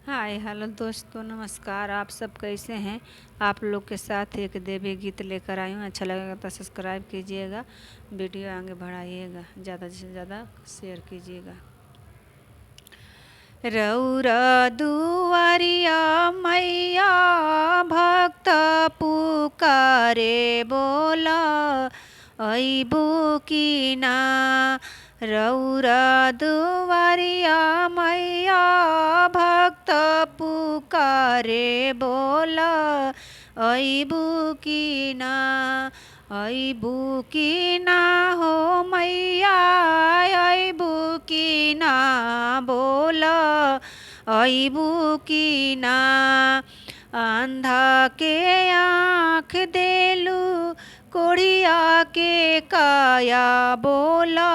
Hi hello दोस्तों, नमस्कार। आप सब कैसे हैं? आप लोग के साथ एक देवी गीत लेकर आई हूँ। अच्छा लगेगा तो सब्सक्राइब कीजिएगा, वीडियो आगे बढ़ाइएगा, ज़्यादा से ज़्यादा शेयर कीजिएगा। रौरा दुआरिया मैया भक्त पुकारे बोला अइबू की ना। रौरा दुआरिया मैया भक्त पुकारे बोला अइबू की ना। अइबू की ना हो मैया अइबू की ना बोला अइबू की ना। अंधा के आँख देलू कोढ़िया के काया बोला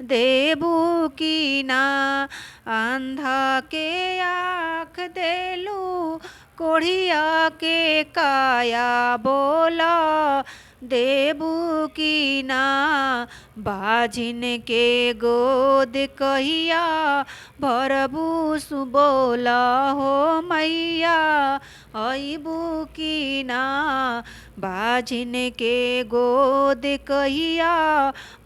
देबू की ना। अंधा के आँख देलू कोढ़िया के काया बोला देबू की ना। बाझिन के गोद कहिया भरबू सुबोला हो मैया अइबू की ना। बाझिन के गोद कहिया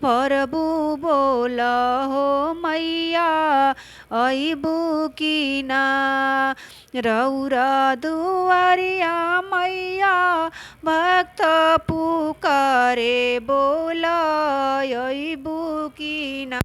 भरबू बोला हो मैया अइबू की ना। रौरा दुआरिया मैया भक्त पुकारे बोला अइबू की ना।